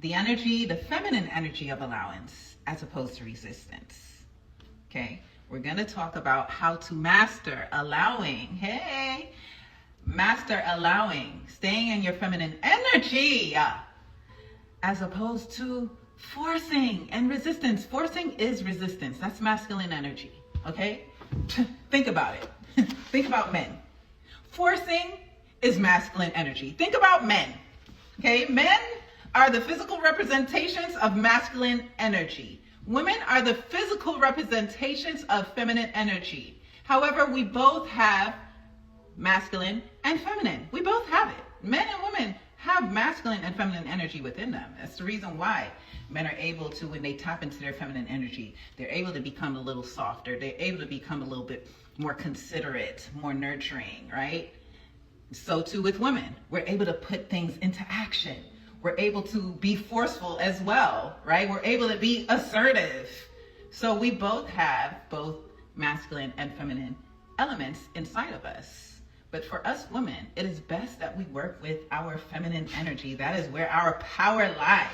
the energy, the feminine energy of allowance as opposed to resistance. Okay, we're going to talk about how to master allowing. Master allowing, staying in your feminine energy as opposed to forcing and resistance. Forcing is resistance. That's masculine energy. Okay, think about it. Think about men. Forcing is masculine energy. Think about men. Okay, men are the physical representations of masculine energy. Women are the physical representations of feminine energy. However, we both have masculine and feminine. We both have it. Men and women have masculine and feminine energy within them. That's the reason why men are able to, when they tap into their feminine energy, they're able to become a little softer. They're able to become a little bit more considerate, more nurturing, right? So too with women. We're able to put things into action. We're able to be forceful as well, right? We're able to be assertive. So we both have both masculine and feminine elements inside of us. But for us women, it is best that we work with our feminine energy. That is where our power lies.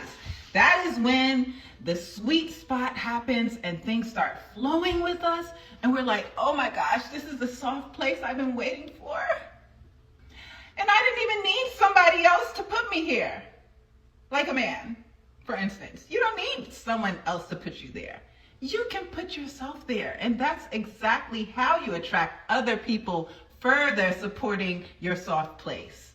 That is when the sweet spot happens and things start flowing with us. And we're like, oh my gosh, this is the soft place I've been waiting for. And I didn't even need somebody else to put me here. Like a man, for instance. You don't need someone else to put you there. You can put yourself there. And that's exactly how you attract other people further supporting your soft place.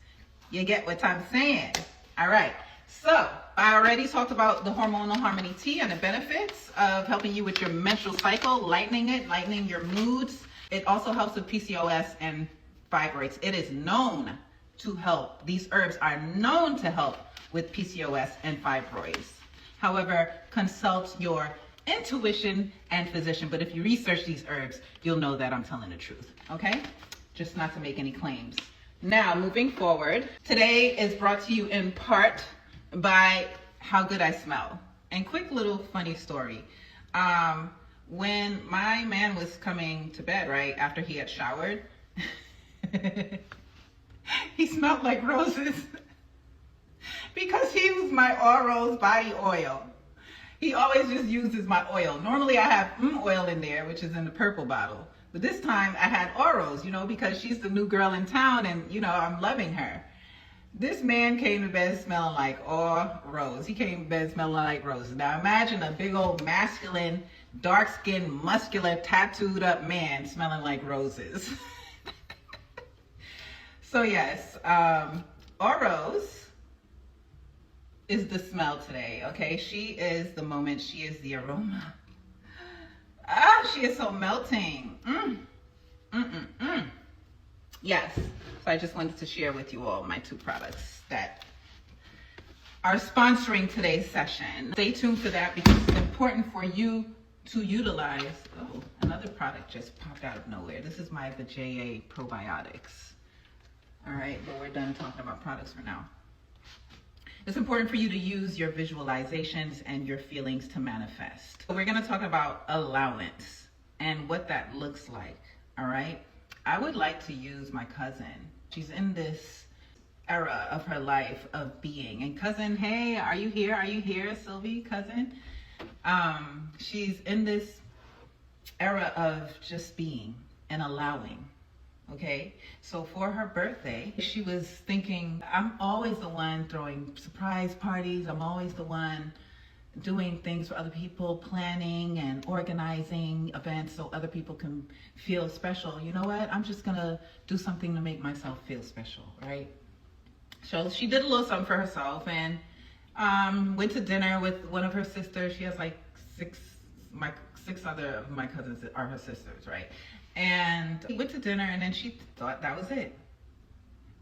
You get what I'm saying? All right. So I already talked about the hormonal harmony tea and the benefits of helping you with your menstrual cycle, lightening it, lightening your moods. It also helps with PCOS and fibroids. It is known to help. These herbs are known to help with PCOS and fibroids. However, consult your intuition and physician. But if you research these herbs, you'll know that I'm telling the truth. Okay? Just not to make any claims. Now, moving forward, today is brought to you in part by how good I smell. And quick little funny story. When my man was coming to bed, right, after he had showered, he smelled like roses because he used my Rose body oil. He always just uses my oil. Normally I have oil in there, which is in the purple bottle. But this time I had Rose, because she's the new girl in town and, I'm loving her. This man came to bed smelling like Rose. He came to bed smelling like roses. Now imagine a big old masculine, dark-skinned, muscular, tattooed up man smelling like roses. So yes, Rose is the smell today, okay? She is the moment, she is the aroma. She is so melting. Yes, so I just wanted to share with you all my two products that are sponsoring today's session. Stay tuned for that because it's important for you to utilize. Oh, another product just popped out of nowhere. This is my JA probiotics. All right, but we're done talking about products for now. It's important for you to use your visualizations and your feelings to manifest. So we're going to talk about allowance and what that looks like. All right. I would like to use my cousin. She's in this era of her life of being. And cousin, hey, are you here? Are you here, Sylvie, cousin? She's in this era of just being and allowing. Okay, so for her birthday, she was thinking, I'm always the one throwing surprise parties. I'm always the one doing things for other people, planning and organizing events so other people can feel special. You know what? I'm just going to do something to make myself feel special, right? So she did a little something for herself and went to dinner with one of her sisters. She has like six other of my cousins that are her sisters, right? And we went to dinner and then she thought that was it.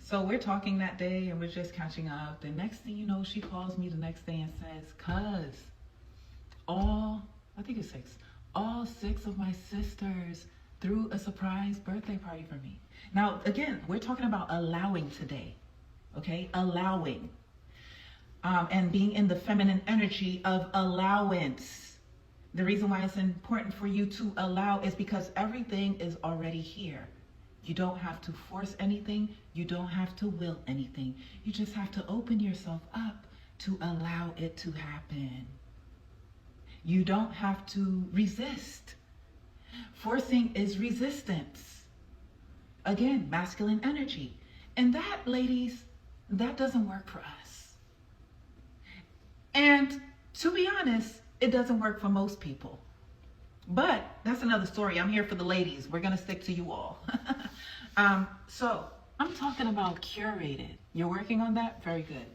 So we're talking that day and we're just catching up. The next thing you know, she calls me the next day and says, cuz, all six of my sisters threw a surprise birthday party for me. Now, again, we're talking about allowing today, okay? Allowing. And being in the feminine energy of allowance. The reason why it's important for you to allow is because everything is already here. You don't have to force anything. You don't have to will anything. You just have to open yourself up to allow it to happen. You don't have to resist. Forcing is resistance. Again, masculine energy. And that, ladies, that doesn't work for us. And to be honest, it doesn't work for most people. But that's another story. I'm here for the ladies. We're going to stick to you all. So I'm talking about curated. You're working on that? Very good.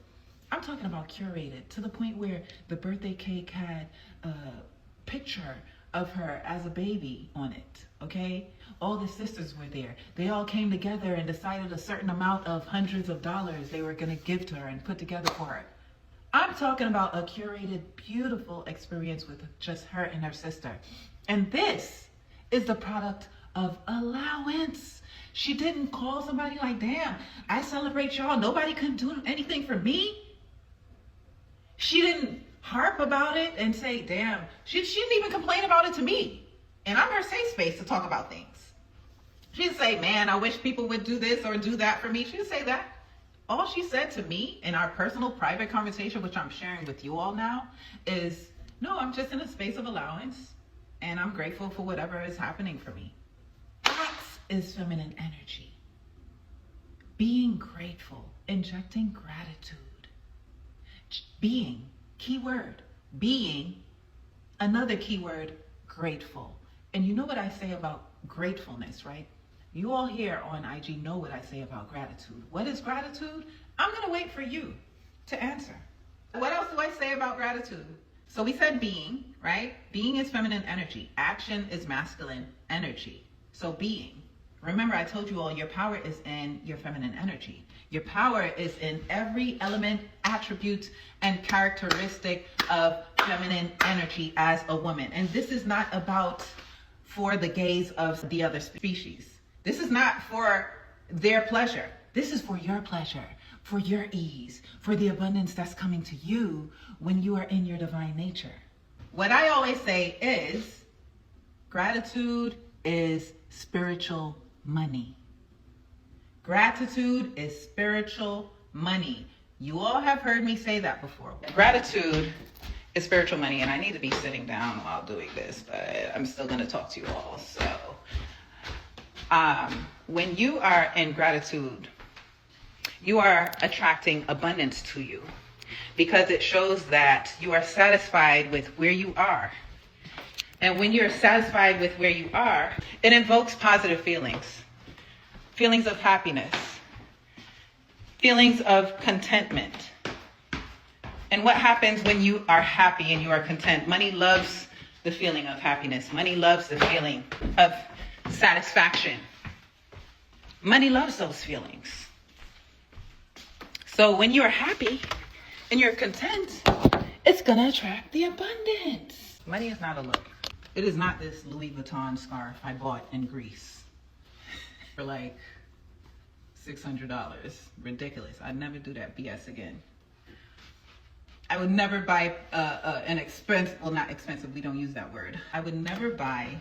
I'm talking about curated to the point where the birthday cake had a picture of her as a baby on it, okay? All the sisters were there. They all came together and decided a certain amount of hundreds of dollars they were going to give to her and put together for her. I'm talking about a curated, beautiful experience with just her and her sister. And this is the product of allowance. She didn't call somebody like, damn, I celebrate y'all. Nobody couldn't do anything for me. She didn't harp about it and say, damn, she didn't even complain about it to me. And I'm her safe space to talk about things. She didn't say, man, I wish people would do this or do that for me. She didn't say that. All she said to me in our personal private conversation, which I'm sharing with you all now, is, no, I'm just in a space of allowance and I'm grateful for whatever is happening for me. That is feminine energy. Being grateful, injecting gratitude. Being, keyword, being, another keyword, grateful. And you know what I say about gratefulness, right? You all here on IG know what I say about gratitude. What is gratitude? I'm going to wait for you to answer. What else do I say about gratitude? So we said being, right? Being is feminine energy. Action is masculine energy. So being. Remember, I told you all your power is in your feminine energy. Your power is in every element, attribute, and characteristic of feminine energy as a woman. And this is not about for the gaze of the other species. This is not for their pleasure. This is for your pleasure, for your ease, for the abundance that's coming to you when you are in your divine nature. What I always say is gratitude is spiritual money. Gratitude is spiritual money. You all have heard me say that before. Gratitude is spiritual money, and I need to be sitting down while doing this, but I'm still going to talk to you all. So when you are in gratitude, you are attracting abundance to you because it shows that you are satisfied with where you are. And when you're satisfied with where you are, it invokes positive feelings. Feelings of happiness, feelings of contentment. And what happens when you are happy and you are content? Money loves the feeling of happiness. Money loves the feeling of satisfaction. Money loves those feelings. So when you're happy and you're content, it's going to attract the abundance. Money is not a look. It is not this Louis Vuitton scarf I bought in Greece for like $600. Ridiculous. I'd never do that BS again. I would never buy an expensive, well, not expensive, we don't use that word. I would never buy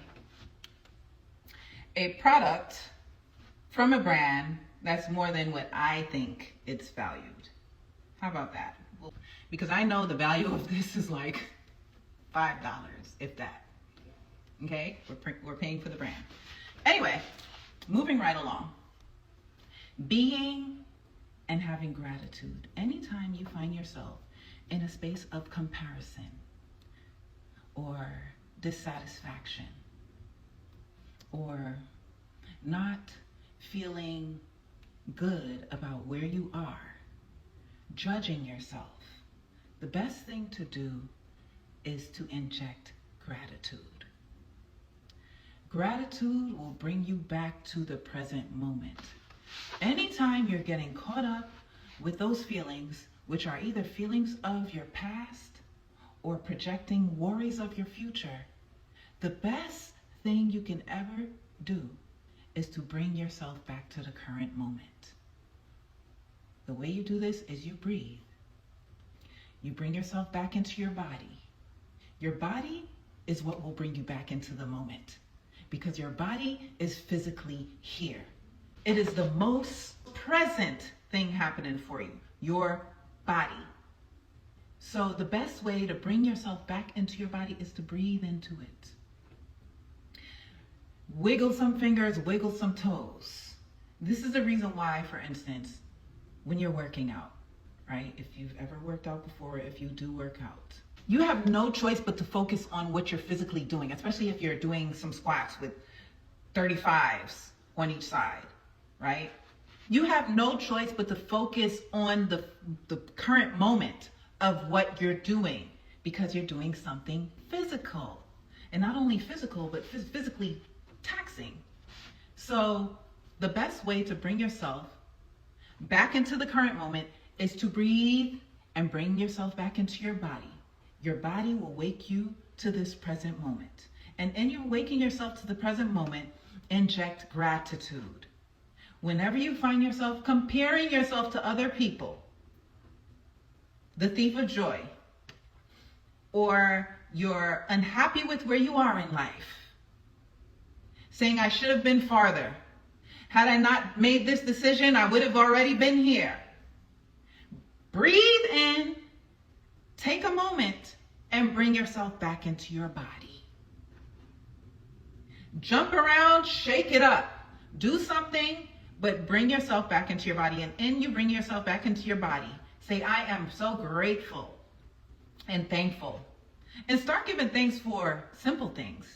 a product from a brand that's more than what I think it's valued. How about that? Because I know the value of this is like $5, if that. Okay? We're paying for the brand. Anyway, moving right along. Being and having gratitude. Anytime you find yourself in a space of comparison or dissatisfaction or not feeling good about where you are, judging yourself, the best thing to do is to inject gratitude. Gratitude will bring you back to the present moment. Anytime you're getting caught up with those feelings, which are either feelings of your past or projecting worries of your future, the best thing you can ever do is to bring yourself back to the current moment. The way you do this is you breathe. You bring yourself back into your body. Your body is what will bring you back into the moment because your body is physically here. It is the most present thing happening for you, your body. So the best way to bring yourself back into your body is to breathe into it. Wiggle some fingers, wiggle some toes. This is the reason why, for instance, when you're working out, right? If you've ever worked out before, if you do work out, you have no choice but to focus on what you're physically doing, especially if you're doing some squats with 35s on each side, right? You have no choice but to focus on the current moment of what you're doing, because you're doing something physical. And not only physical, but physically taxing. So the best way to bring yourself back into the current moment is to breathe and bring yourself back into your body. Your body will wake you to this present moment. And in your waking yourself to the present moment, inject gratitude. Whenever you find yourself comparing yourself to other people, the thief of joy, or you're unhappy with where you are in life, saying, I should have been farther. Had I not made this decision, I would have already been here. Breathe in, take a moment, and bring yourself back into your body. Jump around, shake it up. Do something, but bring yourself back into your body. And in you bring yourself back into your body, say, I am so grateful and thankful. And start giving thanks for simple things.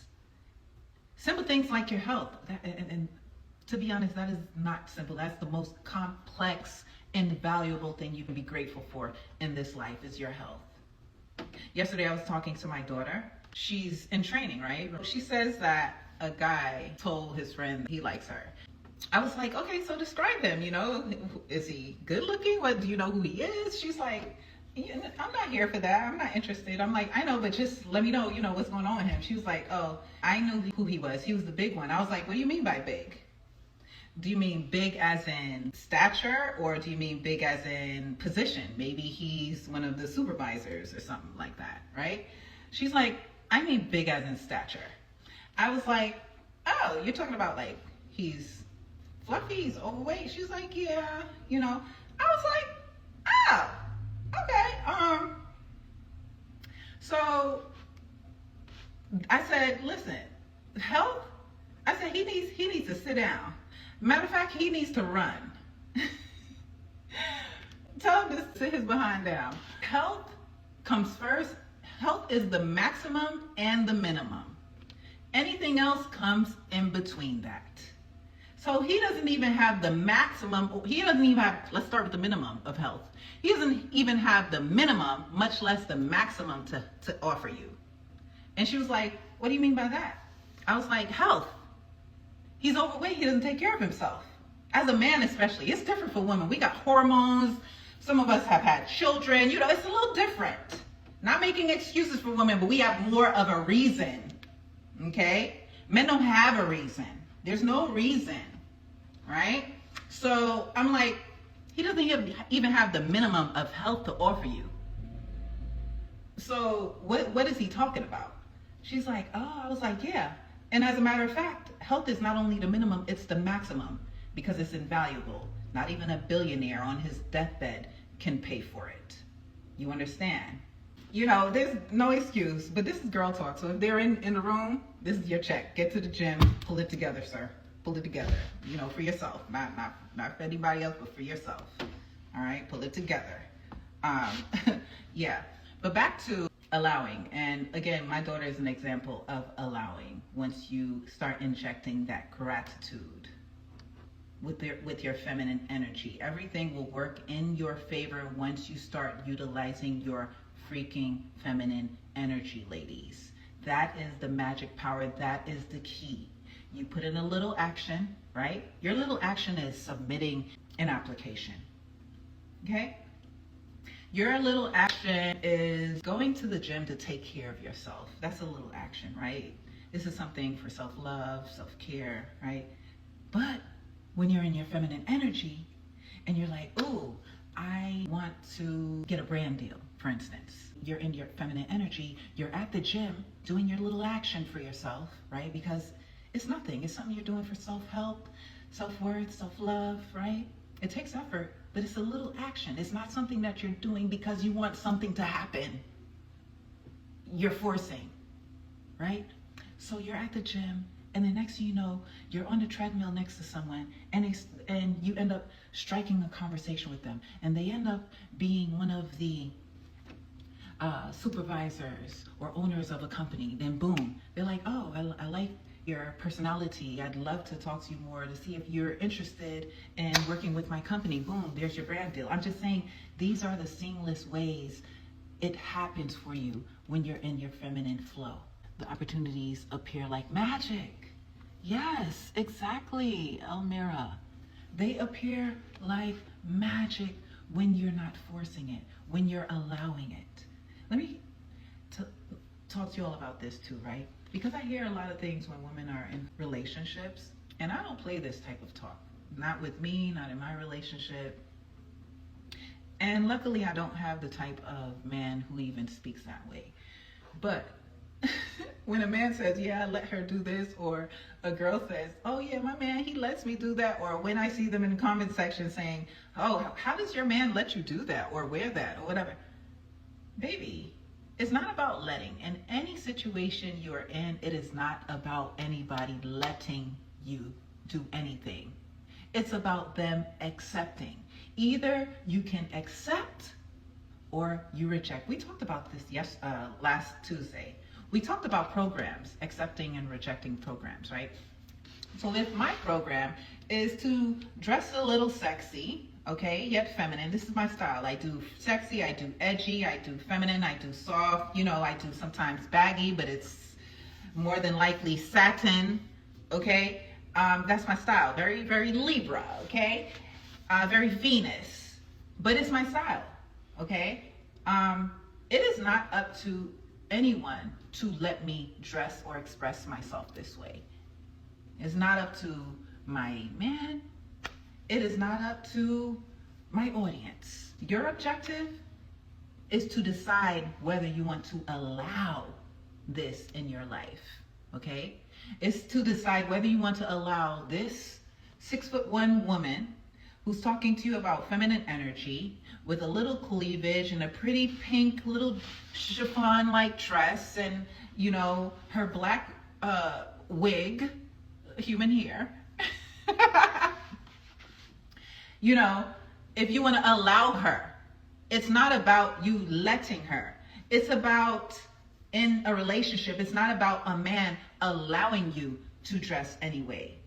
Simple things like your health. And to be honest, that is not simple. That's the most complex and valuable thing you can be grateful for in this life, is your health. Yesterday, I was talking to my daughter. She's in training, right? She says that a guy told his friend he likes her. I was like, okay, so describe him, is he good looking? What, do you know who he is? She's like, I'm not here for that. I'm not interested. I'm like, I know, but just let me know, what's going on with him. She was like, oh, I knew who he was. He was the big one. I was like, what do you mean by big? Do you mean big as in stature, or do you mean big as in position? Maybe he's one of the supervisors or something like that, right? She's like, I mean big as in stature. I was like, oh, you're talking about like he's fluffy, he's overweight. She's like, yeah, I was like, oh, okay. So I said, listen, health, I said, he needs to sit down. Matter of fact, he needs to run. Tell him to sit his behind down. Health comes first. Health is the maximum and the minimum. Anything else comes in between that. So he doesn't even have the maximum. He doesn't even have, let's start with the minimum of health. He doesn't even have the minimum, much less the maximum to offer you. And she was like, what do you mean by that? I was like, health. He's overweight. He doesn't take care of himself. As a man especially. It's different for women. We got hormones. Some of us have had children. It's a little different. Not making excuses for women, but we have more of a reason. Okay? Men don't have a reason. There's no reason. Right? So I'm like, he doesn't even have the minimum of health to offer you. So what is he talking about? She's like, oh, I was like, yeah. And as a matter of fact, health is not only the minimum, it's the maximum, because it's invaluable. Not even a billionaire on his deathbed can pay for it. You understand? There's no excuse, but this is girl talk. So if they're in the room, this is your check. Get to the gym, pull it together, sir. Pull it together, for yourself. Not for anybody else, but for yourself. All right, pull it together. Yeah, but back to allowing. And again, my daughter is an example of allowing. Once you start injecting that gratitude with your feminine energy, everything will work in your favor once you start utilizing your freaking feminine energy, ladies. That is the magic power. That is the key. You put in a little action, right? Your little action is submitting an application. Okay? Your little action is going to the gym to take care of yourself. That's a little action, right? This is something for self-love, self-care, right? But when you're in your feminine energy and you're like, ooh, I want to get a brand deal, for instance. You're in your feminine energy. You're at the gym doing your little action for yourself, right? Because it's nothing. It's something you're doing for self-help, self-worth, self-love, right? It takes effort, but it's a little action. It's not something that you're doing because you want something to happen. You're forcing, right? So you're at the gym, and the next thing you know, you're on the treadmill next to someone, and you end up striking a conversation with them, and they end up being one of the supervisors or owners of a company. Then boom, they're like, oh, I like your personality. I'd love to talk to you more to see if you're interested in working with my company. Boom, there's your brand deal. I'm just saying, these are the seamless ways it happens for you when you're in your feminine flow. The opportunities appear like magic. Yes, exactly, Elmira. They appear like magic when you're not forcing it, when you're allowing it. Let me talk to you all about this too, right? Because I hear a lot of things when women are in relationships, and I don't play this type of talk. Not with me, not in my relationship. And luckily I don't have the type of man who even speaks that way. But when a man says, yeah, let her do this, or a girl says, oh yeah, my man, he lets me do that, or when I see them in the comment section saying, oh, how does your man let you do that or wear that or whatever? Baby, it's not about letting. In any situation you're in, it is not about anybody letting you do anything. It's about them accepting. Either you can accept or you reject. We talked about this last Tuesday. We talked about programs, accepting and rejecting programs, right? So if my program is to dress a little sexy, okay, yet feminine, this is my style. I do sexy, I do edgy, I do feminine, I do soft, I do sometimes baggy, but it's more than likely satin, okay? That's my style. Very, very Libra, okay? Very Venus, but it's my style, okay? It is not up to anyone to let me dress or express myself this way. It's not up to my man. It is not up to my audience. Your objective is to decide whether you want to allow this in your life, okay? It's to decide whether you want to allow this 6'1" woman who's talking to you about feminine energy with a little cleavage and a pretty pink little chiffon-like dress and, her black wig, human hair. If you want to allow her, it's not about you letting her. It's about, in a relationship, it's not about a man allowing you to dress anyway,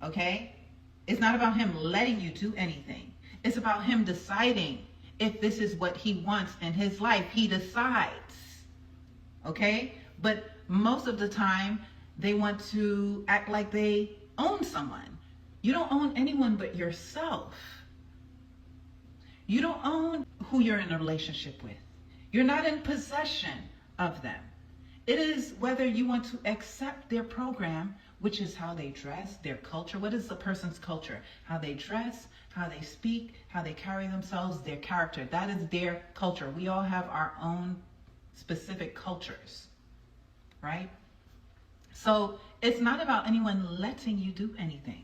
okay? It's not about him letting you do anything. It's about him deciding if this is what he wants in his life. He decides, okay? But most of the time, they want to act like they own someone. You don't own anyone but yourself. You don't own who you're in a relationship with. You're not in possession of them. It is whether you want to accept their program, which is how they dress, their culture. What is the person's culture? How they dress, how they speak, how they carry themselves, their character. That is their culture. We all have our own specific cultures, right? So it's not about anyone letting you do anything.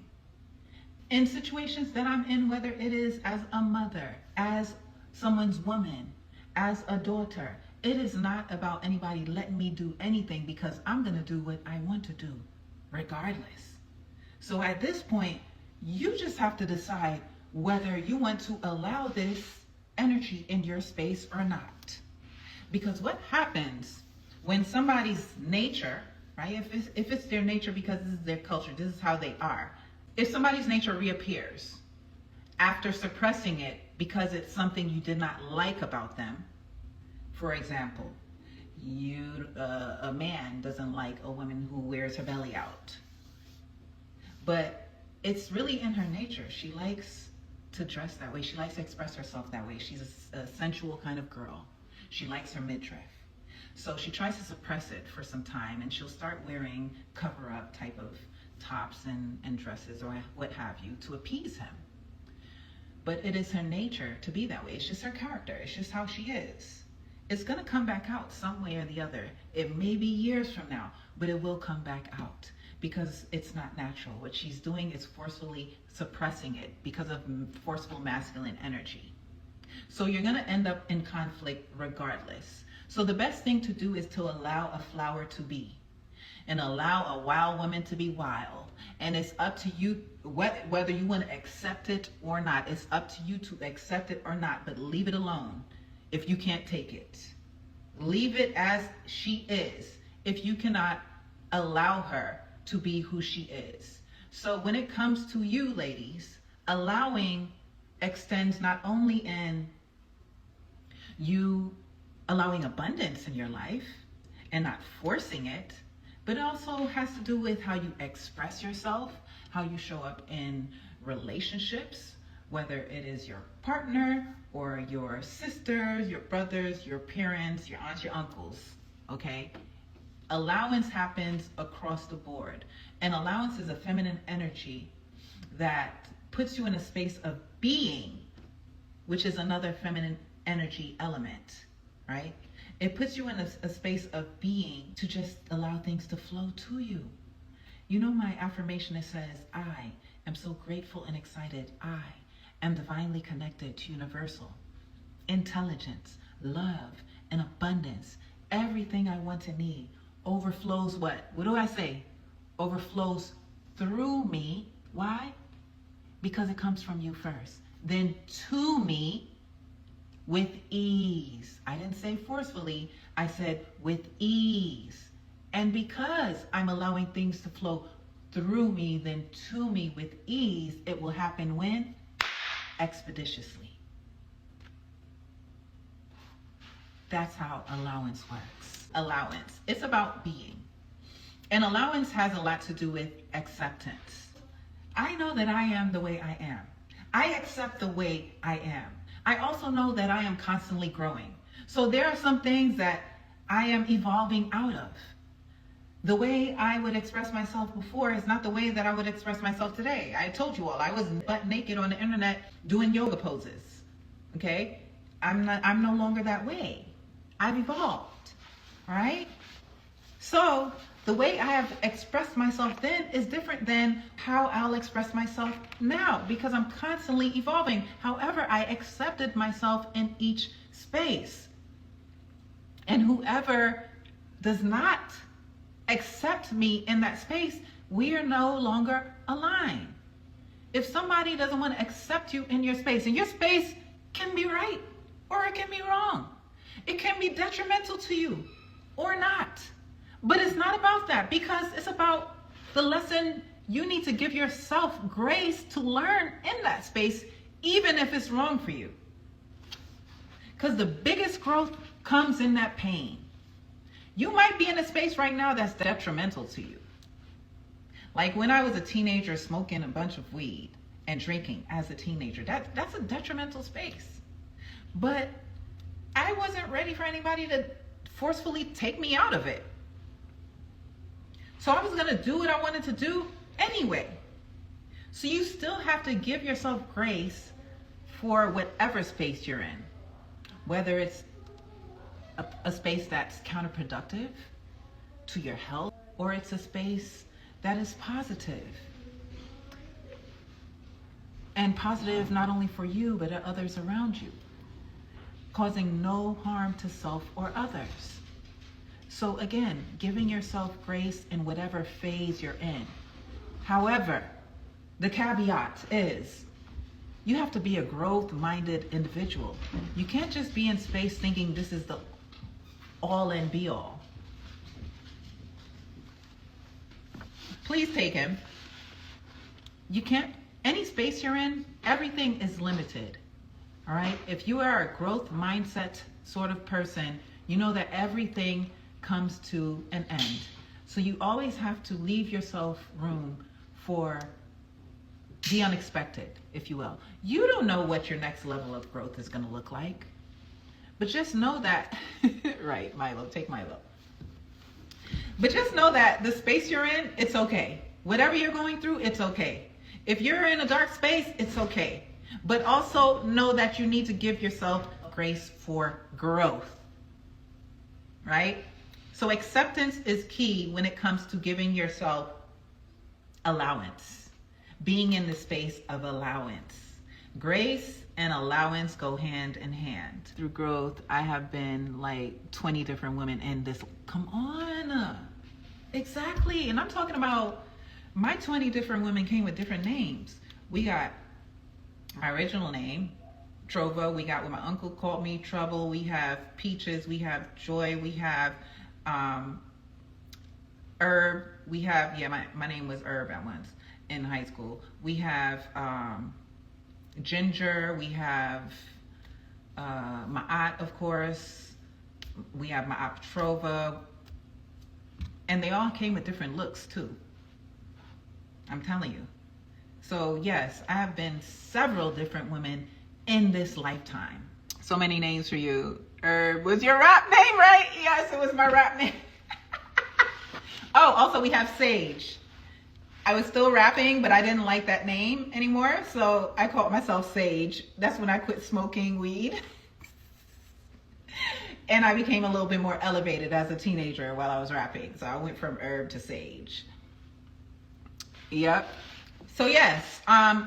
In situations that I'm in, whether it is as a mother, as someone's woman, as a daughter, it is not about anybody letting me do anything because I'm going to do what I want to do regardless. So at this point, you just have to decide whether you want to allow this energy in your space or not. Because what happens when somebody's nature, right? If it's their nature because this is their culture, this is how they are. If somebody's nature reappears after suppressing it because it's something you did not like about them, for example, a man doesn't like a woman who wears her belly out, but it's really in her nature. She likes to dress that way. She likes to express herself that way. She's a sensual kind of girl. She likes her midriff. So she tries to suppress it for some time, and she'll start wearing cover-up type of tops and dresses or what have you to appease him. But it is her nature to be that way. It's just her character. It's just how she is. It's going to come back out some way or the other. It may be years from now, but it will come back out because it's not natural. What she's doing is forcefully suppressing it because of forceful masculine energy. So you're going to end up in conflict regardless. So the best thing to do is to allow a flower to be, and allow a wild woman to be wild. And it's up to you whether you want to accept it or not. It's up to you to accept it or not, but leave it alone if you can't take it. Leave it as she is if you cannot allow her to be who she is. So when it comes to you, ladies, allowing extends not only in you allowing abundance in your life and not forcing it, but it also has to do with how you express yourself, how you show up in relationships, whether it is your partner or your sisters, your brothers, your parents, your aunts, your uncles, okay? Allowance happens across the board. And allowance is a feminine energy that puts you in a space of being, which is another feminine energy element, right? It puts you in a space of being to just allow things to flow to you. You know my affirmation, it says, I am so grateful and excited. I am divinely connected to universal intelligence, love, and abundance. Everything I want and need overflows what? What do I say? Overflows through me. Why? Because it comes from you first. Then to me with ease. I didn't say forcefully. I said with ease. And because I'm allowing things to flow through me, then to me with ease, it will happen when? Expeditiously. That's how allowance works. Allowance. It's about being. And allowance has a lot to do with acceptance. I know that I am the way I am. I accept the way I am. I also know that I am constantly growing. So there are some things that I am evolving out of. The way I would express myself before is not the way that I would express myself today. I told you all, I was butt naked on the internet doing yoga poses. Okay? I'm no longer that way. I've evolved. Right? So the way I have expressed myself then is different than how I'll express myself now, because I'm constantly evolving. However, I accepted myself in each space. And whoever does not accept me in that space, we are no longer aligned. If somebody doesn't want to accept you in your space, and your space can be right or it can be wrong. It can be detrimental to you or not. But it's not about that, because it's about the lesson you need to give yourself grace to learn in that space, even if it's wrong for you. Because the biggest growth comes in that pain. You might be in a space right now that's detrimental to you. Like when I was a teenager smoking a bunch of weed and drinking as a teenager, that's a detrimental space. But I wasn't ready for anybody to forcefully take me out of it. So I was going to do what I wanted to do anyway. So you still have to give yourself grace for whatever space you're in. Whether it's a space that's counterproductive to your health, or it's a space that is positive. And positive not only for you, but others around you. Causing no harm to self or others. So again, giving yourself grace in whatever phase you're in. However, the caveat is you have to be a growth-minded individual. You can't just be in space thinking this is the all and be all. Please take him. You can't, any space you're in, everything is limited. All right? If you are a growth mindset sort of person, you know that everything comes to an end. So you always have to leave yourself room for the unexpected, if you will. You don't know what your next level of growth is going to look like. But just know that, right, Milo, take Milo. But just know that the space you're in, it's okay. Whatever you're going through, it's okay. If you're in a dark space, it's okay. But also know that you need to give yourself grace for growth, right? So acceptance is key when it comes to giving yourself allowance. Being in the space of allowance. Grace and allowance go hand in hand. Through growth, I have been like 20 different women in this. Come on. Exactly. And I'm talking about my 20 different women came with different names. We got my original name, Trova. We got what my uncle called me, Trouble. We have Peaches. We have Joy. We have Herb. We have, my name was Herb at once in high school. We have Ginger. We have Ma'at, of course. We have Ma'at Trova. And they all came with different looks too. I'm telling you. So yes, I have been several different women in this lifetime. So many names for you. Herb was your rap name, right? Yes, it was my rap name. Oh, also we have Sage. I was still rapping, but I didn't like that name anymore. So I called myself Sage. That's when I quit smoking weed. And I became a little bit more elevated as a teenager while I was rapping. So I went from Herb to Sage. Yep. So yes,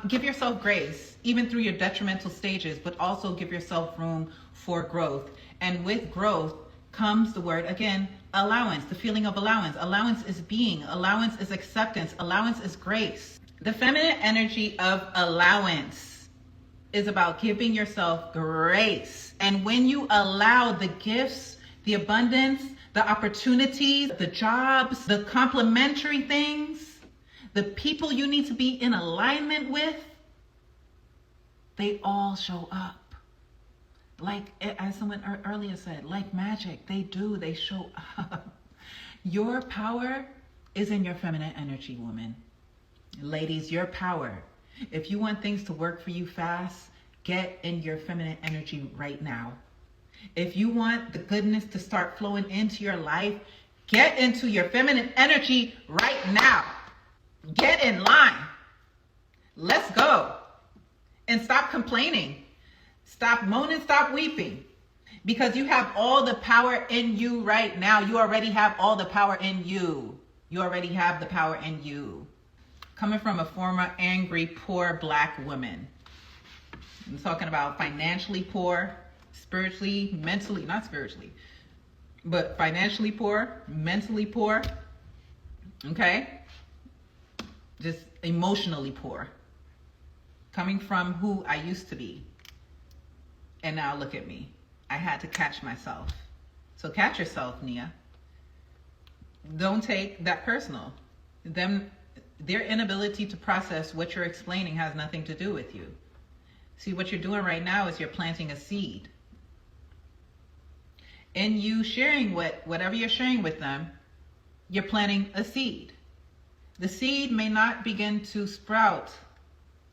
give yourself grace, even through your detrimental stages, but also give yourself room for growth. And with growth comes the word, again, allowance, the feeling of allowance. Allowance is being, allowance is acceptance, allowance is grace. The feminine energy of allowance is about giving yourself grace. And when you allow the gifts, the abundance, the opportunities, the jobs, the complementary things, the people you need to be in alignment with, they all show up. Like, as someone earlier said, like magic, they show up. Your power is in your feminine energy, woman. Ladies, your power. If you want things to work for you fast, get in your feminine energy right now. If you want the goodness to start flowing into your life, get into your feminine energy right now. Get in line. Let's go. And stop complaining. Stop moaning, stop weeping. Because you have all the power in you right now. You already have all the power in you. You already have the power in you. Coming from a former angry, poor black woman. I'm talking about financially poor, spiritually, mentally, not spiritually, but financially poor, mentally poor, okay? Just emotionally poor. Coming from who I used to be. And now look at me. I had to catch myself. So catch yourself, Nia. Don't take that personal. Their inability to process what you're explaining has nothing to do with you. See, what you're doing right now is you're planting a seed. In you sharing whatever you're sharing with them, you're planting a seed. The seed may not begin to sprout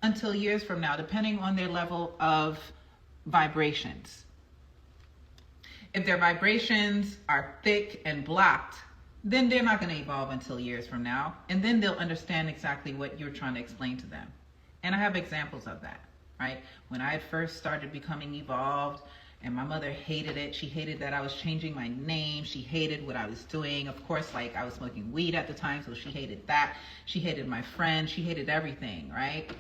until years from now, depending on their level of vibrations. If their vibrations are thick and blocked, then they're not going to evolve until years from now. And then they'll understand exactly what you're trying to explain to them. And I have examples of that, right? When I had first started becoming evolved, and my mother hated it. She hated that I was changing my name. She hated what I was doing. Of course, like, I was smoking weed at the time, so she hated that. She hated my friends. She hated everything, right?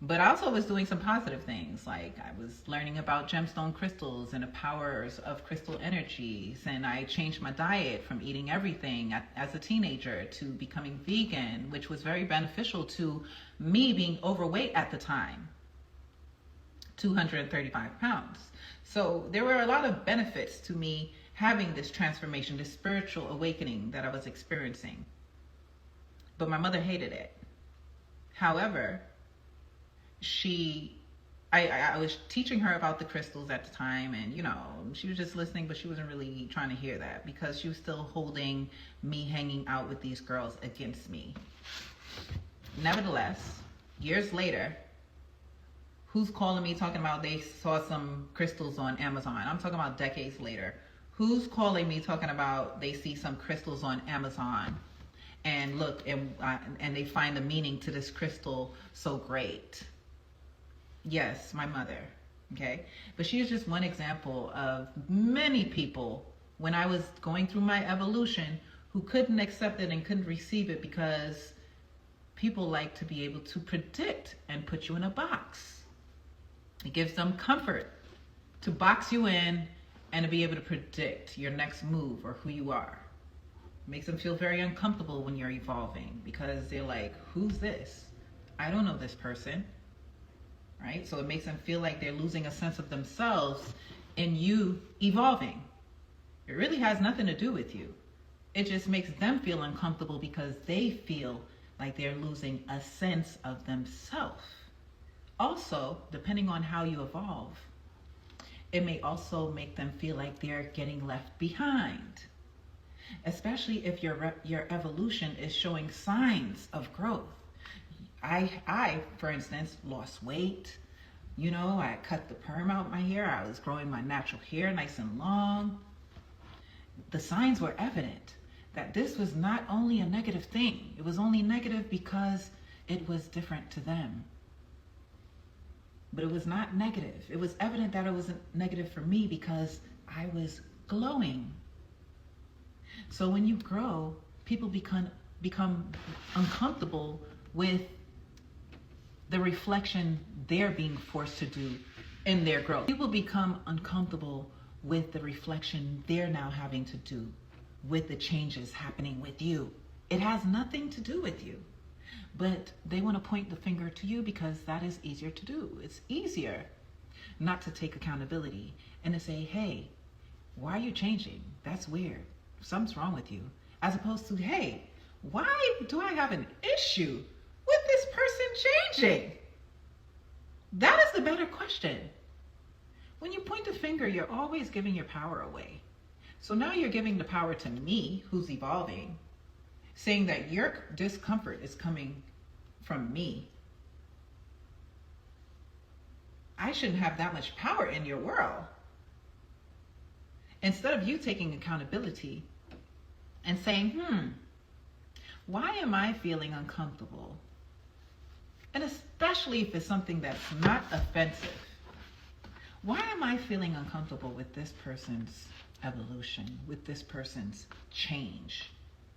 But I also was doing some positive things. Like, I was learning about gemstone crystals and the powers of crystal energies. And I changed my diet from eating everything as a teenager to becoming vegan, which was very beneficial to me being overweight at the time. 235 pounds. So there were a lot of benefits to me having this transformation, this spiritual awakening that I was experiencing. But my mother hated it. However, I was teaching her about the crystals at the time, and she was just listening, but she wasn't really trying to hear that because she was still holding me hanging out with these girls against me. Nevertheless, years later, who's calling me talking about they saw some crystals on Amazon? I'm talking about decades later. Who's calling me talking about they see some crystals on Amazon and look and they find the meaning to this crystal so great? Yes, my mother, okay? But she is just one example of many people when I was going through my evolution who couldn't accept it and couldn't receive it because people like to be able to predict and put you in a box. It gives them comfort to box you in and to be able to predict your next move or who you are. It makes them feel very uncomfortable when you're evolving because they're like, who's this? I don't know this person, right? So it makes them feel like they're losing a sense of themselves in you evolving. It really has nothing to do with you. It just makes them feel uncomfortable because they feel like they're losing a sense of themselves. Also, depending on how you evolve, it may also make them feel like they're getting left behind, especially if your evolution is showing signs of growth. I, for instance, lost weight. You know, I cut the perm out my hair. I was growing my natural hair nice and long. The signs were evident that this was not only a negative thing. It was only negative because it was different to them. But it was not negative. It was evident that it wasn't negative for me because I was glowing. So when you grow, people become uncomfortable with the reflection they're being forced to do in their growth. People become uncomfortable with the reflection they're now having to do with the changes happening with you. It has nothing to do with you, but they want to point the finger to you because that is easier to do. It's easier not to take accountability and to say, hey, why are you changing? That's weird. Something's wrong with you. As opposed to, hey, why do I have an issue with this person changing? That is the better question. When you point the finger, you're always giving your power away. So now you're giving the power to me, who's evolving, saying that your discomfort is coming from me. I shouldn't have that much power in your world. Instead of you taking accountability and saying, why am I feeling uncomfortable? And especially if it's something that's not offensive. Why am I feeling uncomfortable with this person's evolution, with this person's change,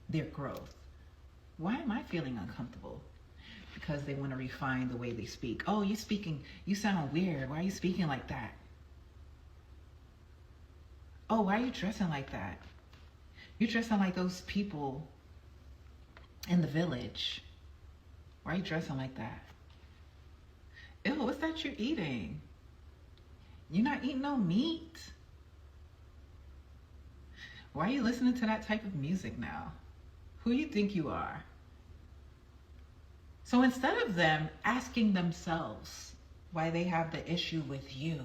their growth? Why am I feeling uncomfortable? Because they want to refine the way they speak. Oh, you sound weird. Why are you speaking like that? Oh, why are you dressing like that? You're dressing like those people in the village. Why are you dressing like that? Ew, what's that you're eating? You're not eating no meat. Why are you listening to that type of music now? Who do you think you are? So instead of them asking themselves why they have the issue with you,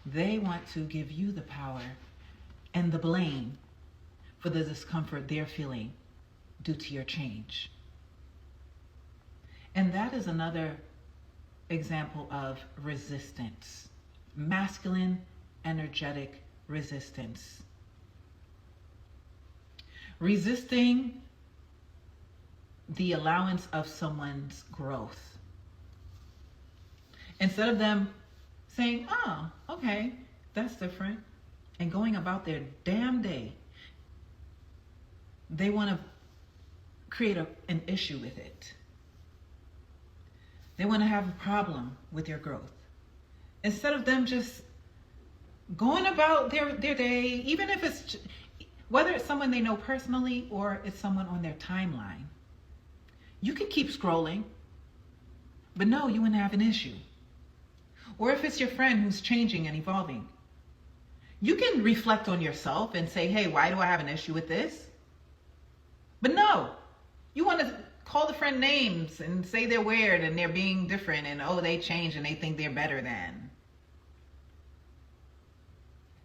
they want to give you the power and the blame for the discomfort they're feeling due to your change. And that is another example of resistance, masculine, energetic resistance. Resisting the allowance of someone's growth. Instead of them saying, oh, okay, that's different, and going about their damn day, they want to create an issue with it. They want to have a problem with your growth. Instead of them just going about their day, even if it's, whether it's someone they know personally or it's someone on their timeline, you can keep scrolling, but no, you wouldn't have an issue. Or if it's your friend who's changing and evolving, you can reflect on yourself and say, hey, why do I have an issue with this? But no, you want to call the friend names and say they're weird and they're being different and oh, they changed and they think they're better than.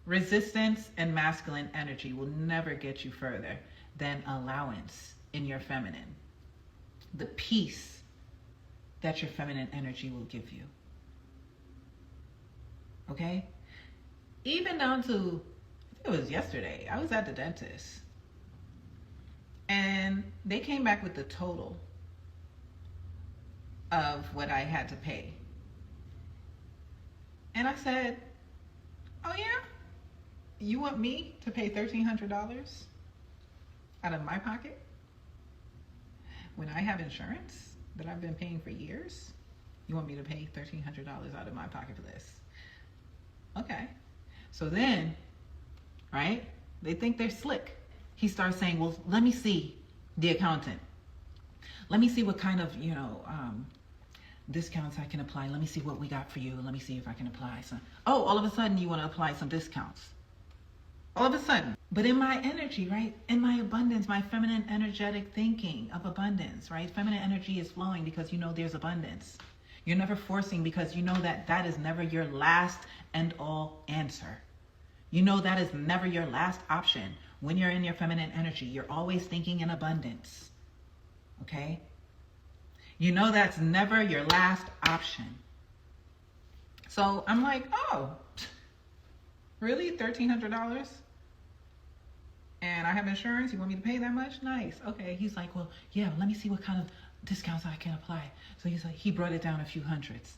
Resistance and masculine energy will never get you further than allowance in your feminine. The peace that your feminine energy will give you. Okay? Even down to, I think it was yesterday, I was at the dentist. And they came back with the total of what I had to pay. And I said, oh yeah? You want me to pay $1,300 out of my pocket? when I have insurance that I've been paying for years, you want me to pay $1,300 out of my pocket for this? Okay. So then, right, they think they're slick. He starts saying, well, let me see the accountant. Let me see what kind of, discounts I can apply. Let me see what we got for you. Let me see if I can apply some. Oh, all of a sudden you want to apply some discounts. All of a sudden. But in my energy, right? In my abundance, my feminine energetic thinking of abundance, right? Feminine energy is flowing because you know there's abundance. You're never forcing because you know that that is never your last and all answer. You know that is never your last option. When you're in your feminine energy, you're always thinking in abundance. Okay? You know that's never your last option. So I'm like, oh, really? $1,300? And I have insurance? You want me to pay that much? Nice. Okay. He's like, well, yeah, let me see what kind of discounts I can apply. So he's like, he brought it down a few hundreds.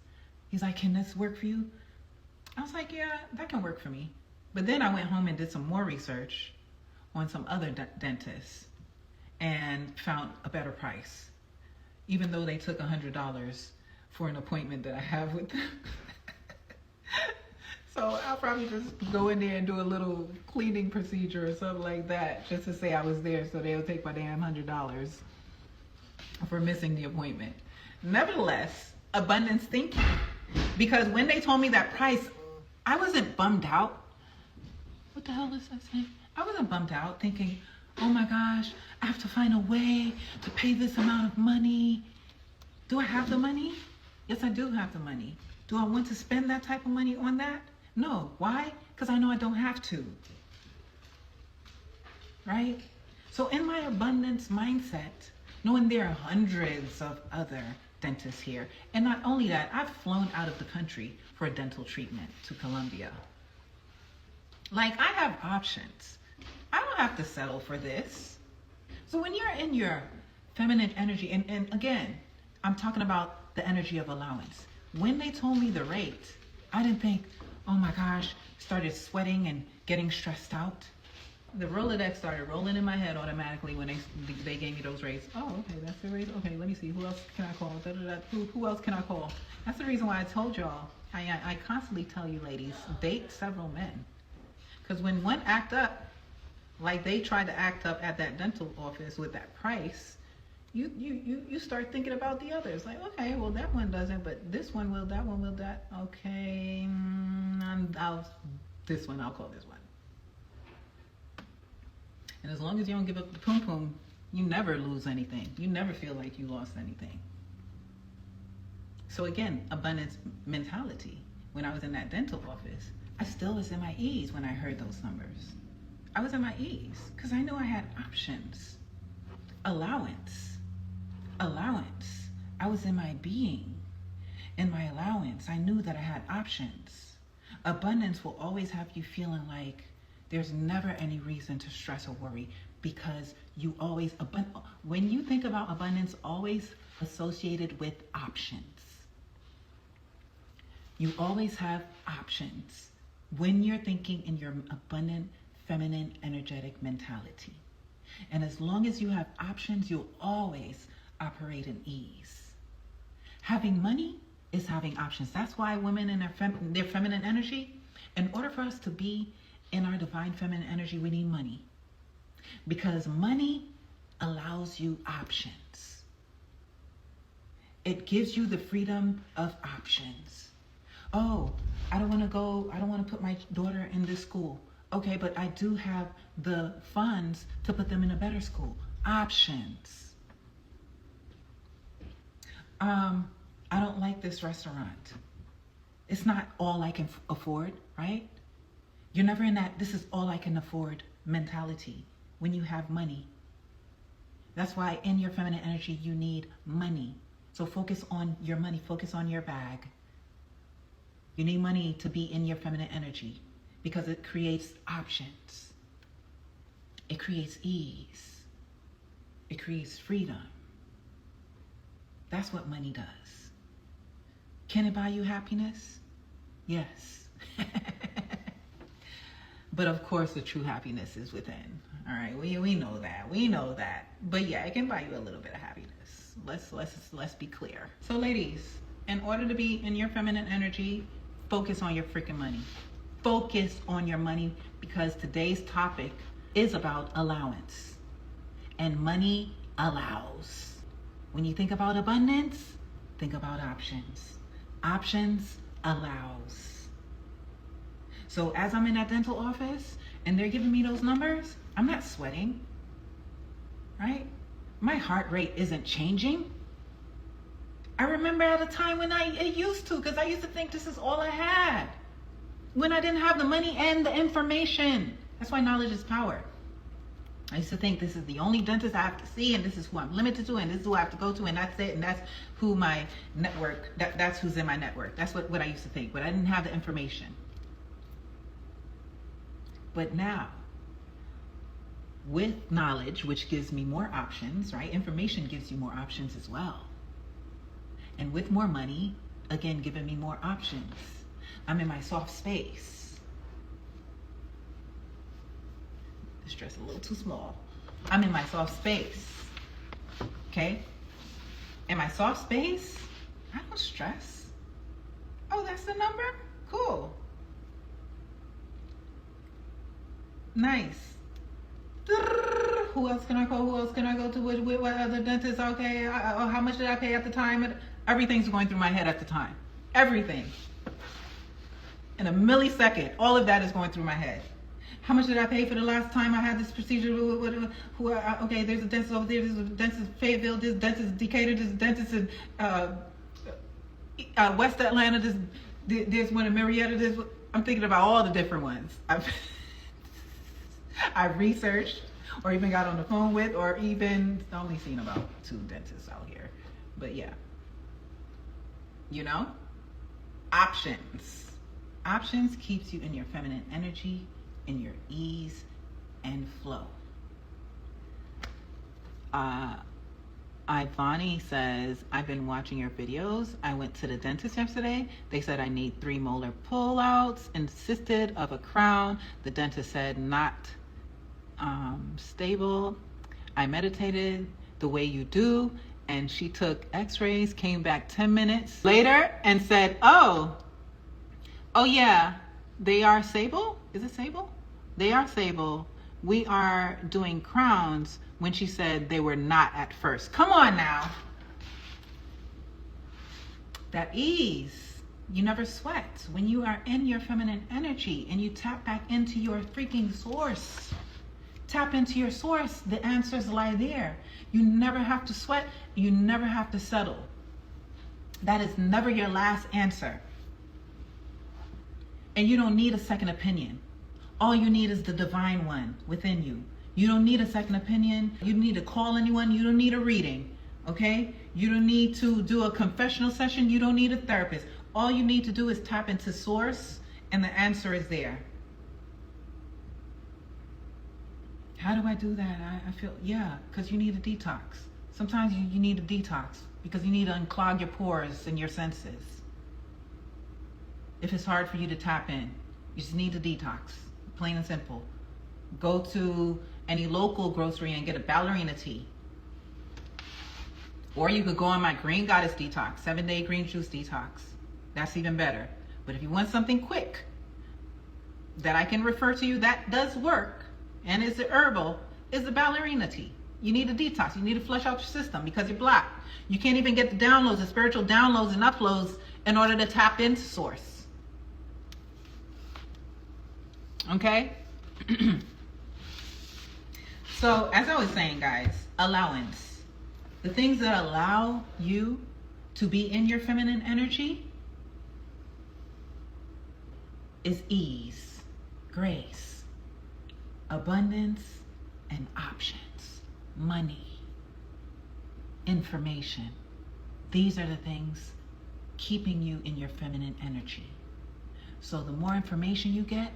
He's like, can this work for you? I was like, yeah, that can work for me. But then I went home and did some more research on some other dentists and found a better price, even though they took $100 for an appointment that I have with them. So I'll probably just go in there and do a little cleaning procedure or something like that, just to say I was there, so they'll take my damn $100 for missing the appointment. Nevertheless, abundance thinking, because when they told me that price, I wasn't bummed out. What the hell is that saying? I wasn't bummed out thinking, oh my gosh, I have to find a way to pay this amount of money. Do I have the money? Yes, I do have the money. Do I want to spend that type of money on that? No. Why? Because I know I don't have to. Right? So in my abundance mindset, knowing there are hundreds of other dentists here, and not only that, I've flown out of the country for a dental treatment to Colombia. Like, I have options. I don't have to settle for this. So when you're in your feminine energy, and again, I'm talking about the energy of allowance. When they told me the rate, I didn't think, oh my gosh, started sweating and getting stressed out. The Rolodex started rolling in my head automatically when they gave me those rates. Oh, okay, that's the rate. Okay, let me see. Who else can I call? Who else can I call? That's the reason why I told y'all. I constantly tell you ladies, date several men. Because when one act up, like they tried to act up at that dental office with that price, you start thinking about the others. Like, okay, well, that one doesn't, but this one will, that one will, that. Okay, I'll call this one. And as long as you don't give up the poom poom, you never lose anything. You never feel like you lost anything. So again, abundance mentality. When I was in that dental office, I still was in my ease when I heard those numbers. I was in my ease because I knew I had options. Allowance. I was in my being. In my allowance, I knew that I had options. Abundance will always have you feeling like there's never any reason to stress or worry, because you always, when you think about abundance, always associated with options. You always have options when you're thinking in your abundant, feminine, energetic mentality. And as long as you have options, you'll always operate in ease. Having money is having options. That's why women in their feminine energy, in order for us to be in our divine feminine energy, we need money. Because money allows you options. It gives you the freedom of options. Oh, I don't want to put my daughter in this school. Okay, but I do have the funds to put them in a better school. Options. I don't like this restaurant. It's not all I can afford, right? You're never in that this is all I can afford mentality when you have money. That's why in your feminine energy, you need money. So focus on your money, focus on your bag. You need money to be in your feminine energy because it creates options. It creates ease. It creates freedom. That's what money does. Can it buy you happiness? Yes. But of course, the true happiness is within. All right, we know that. We know that. But yeah, it can buy you a little bit of happiness. Let's be clear. So ladies, in order to be in your feminine energy, focus on your freaking money. Focus on your money, because today's topic is about allowance. And money allows. When you think about abundance, think about options. Options allows. So as I'm in that dental office and they're giving me those numbers, I'm not sweating, right? My heart rate isn't changing. I remember at a time when I used to, because I used to think this is all I had. When I didn't have the money and the information. That's why knowledge is power. I used to think this is the only dentist I have to see, and this is who I'm limited to, and this is who I have to go to, and that's it, and that's who my network, that's who's in my network. That's what I used to think, but I didn't have the information. But now, with knowledge, which gives me more options, right? Information gives you more options as well. And with more money, again, giving me more options. I'm in my soft space. This dress a little too small. I'm in my soft space. Okay? In my soft space, I don't stress. Oh, that's the number? Cool. Nice. Who else can I call? Who else can I go to? What other dentist? Okay. How much did I pay at the time? Everything's going through my head at the time. Everything. In a millisecond, all of that is going through my head. How much did I pay for the last time I had this procedure? Okay, there's a dentist over there. There's a dentist in Fayetteville. There's a dentist in Decatur. There's a dentist in West Atlanta. There's one in Marietta. I'm thinking about all the different ones. I've researched, or even got on the phone with, or even only seen about 2 dentists out here. But yeah, you know, options. Options keeps you in your feminine energy, in your ease and flow. Ivani says, I've been watching your videos. I went to the dentist yesterday. They said I need 3 molar pullouts, insisted of a crown. The dentist said not stable. I meditated the way you do, and she took x-rays, came back 10 minutes later and said, oh yeah, they are stable. Is it stable? They are stable. We are doing crowns, when she said they were not at first. Come on now. That ease. You never sweat. When you are in your feminine energy and you tap back into your freaking source. Tap into your source. The answers lie there. You never have to sweat. You never have to settle. That is never your last answer. And you don't need a second opinion. All you need is the divine one within you. You don't need a second opinion. You don't need to call anyone. You don't need a reading, okay? You don't need to do a confessional session. You don't need a therapist. All you need to do is tap into source, and the answer is there. How do I do that? I feel, yeah, because you need a detox. Sometimes you need a detox because you need to unclog your pores and your senses. If it's hard for you to tap in, you just need a detox. Plain and simple. Go to any local grocery and get a ballerina tea. Or you could go on my Green Goddess Detox, 7-day green juice detox. That's even better. But if you want something quick that I can refer to you that does work and is herbal, is the ballerina tea. You need a detox. You need to flush out your system because you're blocked. You can't even get the downloads, the spiritual downloads and uploads in order to tap into source. Okay? So, as I was saying, guys, allowance. The things that allow you to be in your feminine energy is ease, grace, abundance, and options. Money, information. These are the things keeping you in your feminine energy. So the more information you get,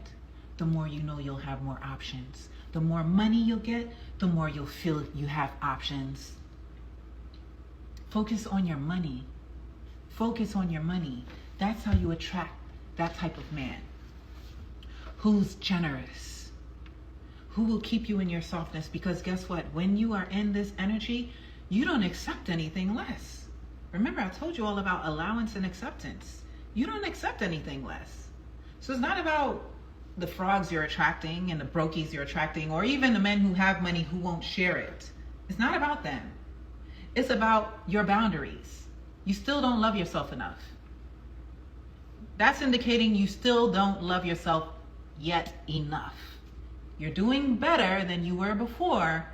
the more you know you'll have more options. The more money you'll get, the more you'll feel you have options. Focus on your money. Focus on your money. That's how you attract that type of man who's generous, who will keep you in your softness. Because guess what? When you are in this energy, you don't accept anything less. Remember, I told you all about allowance and acceptance. You don't accept anything less. So it's not about the frogs you're attracting and the brokies you're attracting, or even the men who have money who won't share it. It's not about them. It's about your boundaries. You still don't love yourself enough. That's indicating you still don't love yourself yet enough. You're doing better than you were before,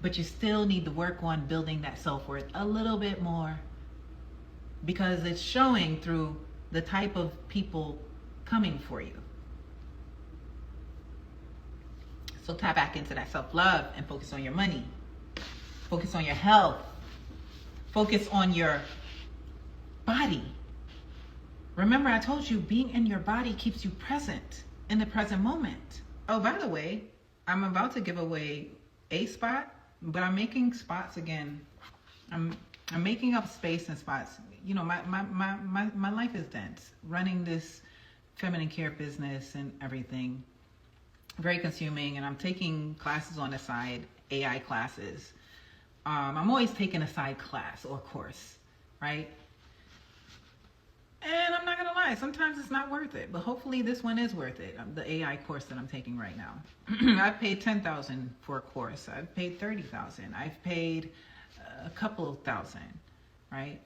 but you still need to work on building that self-worth a little bit more, because it's showing through the type of people coming for you. So tap back into that self-love and focus on your money. Focus on your health. Focus on your body. Remember, I told you being in your body keeps you present in the present moment. Oh, by the way, I'm about to give away a spot, but I'm making spots again. I'm making up space and spots. You know, my life is dense. Running this feminine care business and everything, very consuming, and I'm taking classes on the side, AI classes. I'm always taking a side class or course, right? And I'm not gonna lie, sometimes it's not worth it, but hopefully this one is worth it. The AI course that I'm taking right now. I've paid $10,000 for a course. I've paid $30,000. I've paid a couple of thousand, right?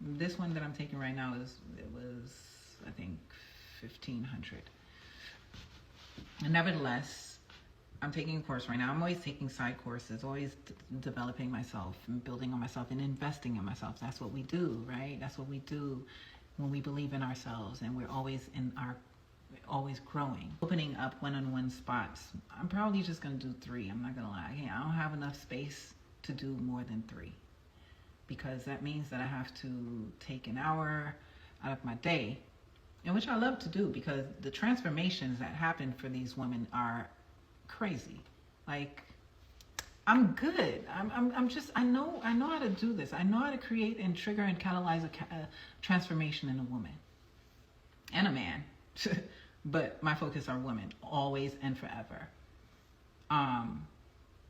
This one that I'm taking right now was I think $1,500. And nevertheless, I'm taking a course right now. I'm always taking side courses, always developing myself and building on myself and investing in myself. That's what we do, right? That's what we do when we believe in ourselves, and we're always always growing. Opening up one-on-one spots. I'm probably just gonna do 3. I'm not gonna lie. I don't have enough space to do more than 3, because that means that I have to take an hour out of my day, and which I love to do, because the transformations that happen for these women are crazy. Like, I'm good. I know how to do this. I know how to create and trigger and catalyze a transformation in a woman and a man. But my focus are women, always and forever.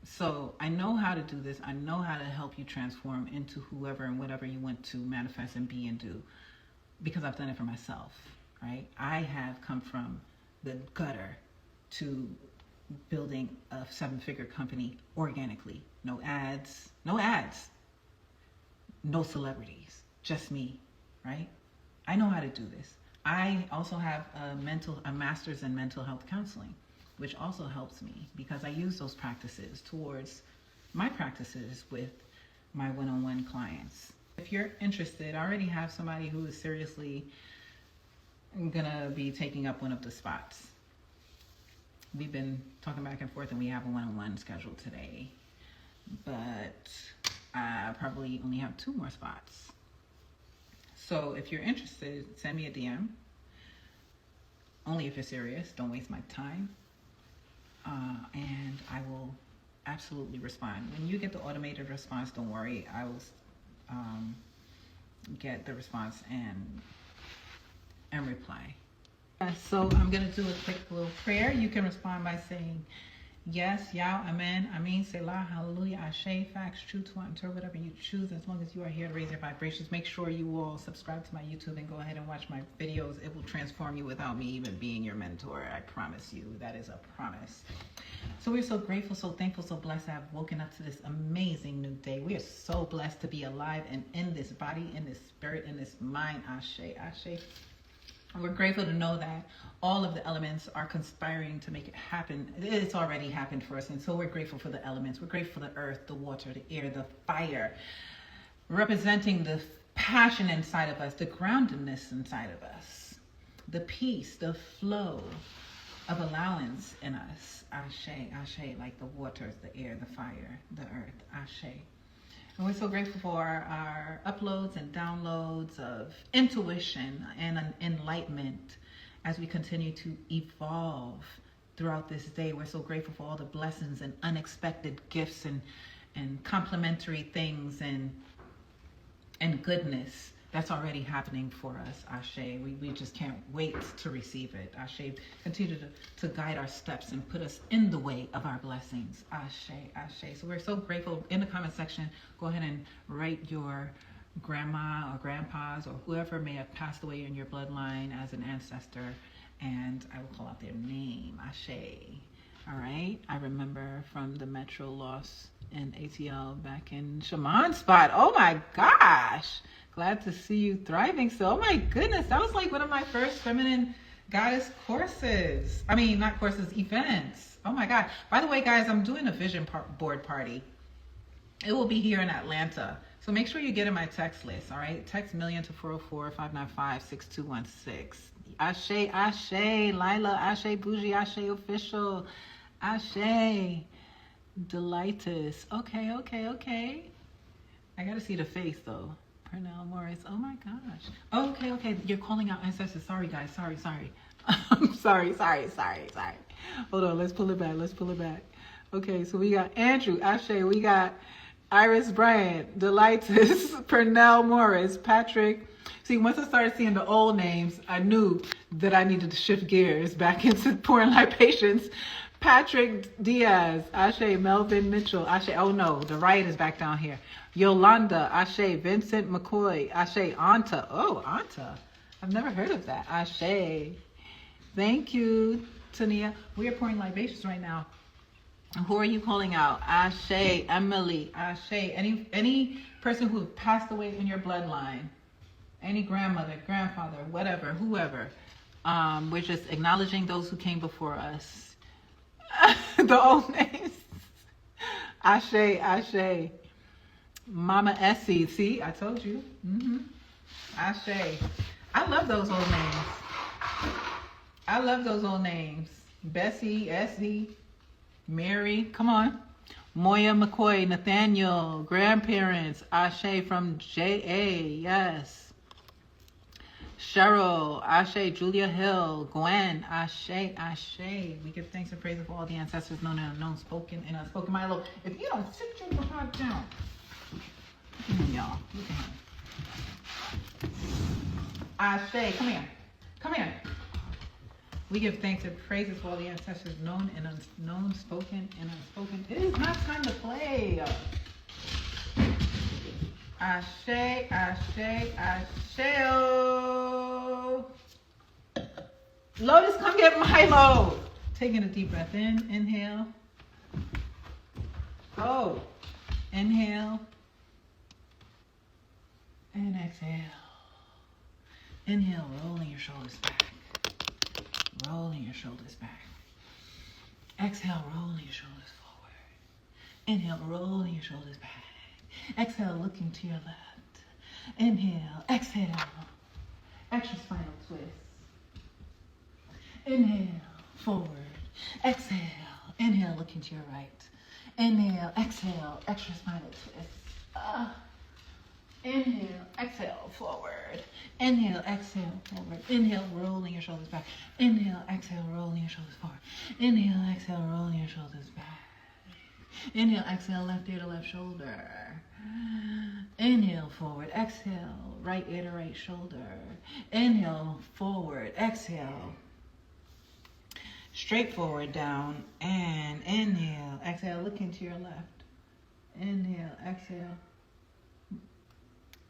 So I know how to do this. I know how to help you transform into whoever and whatever you want to manifest and be and do, because I've done it for myself, right? I have come from the gutter to building a 7-figure company organically. No ads, no celebrities, just me, right? I know how to do this. I also have a master's in mental health counseling, which also helps me, because I use those practices towards my practices with my one-on-one clients. If you're interested, I already have somebody who is seriously gonna be taking up one of the spots. We've been talking back and forth, and we have a one-on-one scheduled today, but I probably only have 2 more spots. So if you're interested, send me a DM. Only if you're serious. Don't waste my time. And I will absolutely respond. When you get the automated response, don't worry. I will get the response and reply. So I'm going to do a quick little prayer. You can respond by saying yes, Yah, Amen, Amin, Selah, Hallelujah, Ashe, facts, true, to enter, whatever you choose, as long as you are here to raise your vibrations. Make sure you all subscribe to my YouTube and go ahead and watch my videos. It will transform you without me even being your mentor. I promise you. That is a promise. So we're so grateful, so thankful, so blessed to have woken up to this amazing new day. We are so blessed to be alive and in this body, in this spirit, in this mind. Ashe, Ashe. We're grateful to know that all of the elements are conspiring to make it happen. It's already happened for us, and so we're grateful for the elements. We're grateful for the earth, the water, the air, the fire, representing the passion inside of us, the groundedness inside of us, the peace, the flow of allowance in us. Ashe, Ashe, like the waters, the air, the fire, the earth. Ashe. And we're so grateful for our uploads and downloads of intuition and enlightenment as we continue to evolve throughout this day. We're so grateful for all the blessings and unexpected gifts and complimentary things and goodness That's already happening for us, Ashe. We just can't wait to receive it. Ashe, continue to guide our steps and put us in the way of our blessings. Ashe, Ashe. So we're so grateful. In the comment section, go ahead and write your grandma or grandpa's or whoever may have passed away in your bloodline as an ancestor, and I will call out their name. Ashe. All right. I remember from the Metro loss in ATL back in Shaman Spot. Oh my gosh. Glad to see you thriving. So, oh my goodness, that was like one of my first feminine goddess courses. I mean, not courses, events. Oh my God. By the way, guys, I'm doing a vision board party. It will be here in Atlanta. So make sure you get in my text list, all right? Text million to 404-595-6216. Ashe, Ashe, Lila, Ashe, Bougie, Ashe, Official, Ashe, Delightus. Okay, okay, okay. I got to see the face, though. Pernell Morris. Oh my gosh. Okay, okay. You're calling out ancestors. Sorry, guys. Sorry. I'm sorry. Hold on. Let's pull it back. Okay, so we got Andrew, Ashe. We got Iris Bryant, Delightus, Pernell Morris, Patrick. See, once I started seeing the old names, I knew that I needed to shift gears back into pouring libations. Patrick Diaz, Ashe, Melvin Mitchell, Ashe, oh no, the right is back down here. Yolanda, Ashe, Vincent McCoy, Ashe, Anta, oh, Anta, I've never heard of that, Ashe. Thank you, Tania. We are pouring libations right now. Who are you calling out? Ashe, Emily, Ashe, any person who passed away in your bloodline, any grandmother, grandfather, whatever, whoever. We're just acknowledging those who came before us. The old names. Ashe, Ashe. Mama Essie. See, I told you. Ashe. I love those old names. Bessie, Essie, Mary. Come on. Moya McCoy, Nathaniel, grandparents. Ashe from J.A. Yes. Cheryl, Ashe, Julia Hill, Gwen, Ashe, Ashe. We give thanks and praise for all the ancestors known and unknown, spoken and unspoken. Milo, if you don't sit your behind down. Look at him, y'all. Look at him. Ashe, come here. We give thanks and praises for all the ancestors known and unknown, spoken and unspoken. It is not time to play. Ashe, Ashe, Ashe. Lotus, come get Milo. Taking a deep breath in. Inhale. Oh. Inhale. And exhale. Inhale, rolling your shoulders back. Rolling your shoulders back. Exhale, rolling your shoulders forward. Inhale, rolling your shoulders back. Exhale, looking to your left. Inhale, exhale. Extra spinal twist. Inhale, forward. Exhale. Inhale, looking to your right. Inhale, exhale, extra spinal twist. Inhale, exhale, forward. Inhale, exhale, forward. Inhale, rolling your shoulders back. Inhale, exhale, rolling your shoulders forward. Inhale, exhale, rolling your shoulders back. Inhale, exhale, left ear to left shoulder. Inhale, forward. Exhale, right ear to right shoulder. Inhale, forward. Exhale. Straight forward down. And inhale. Exhale, looking to your left. Inhale, exhale.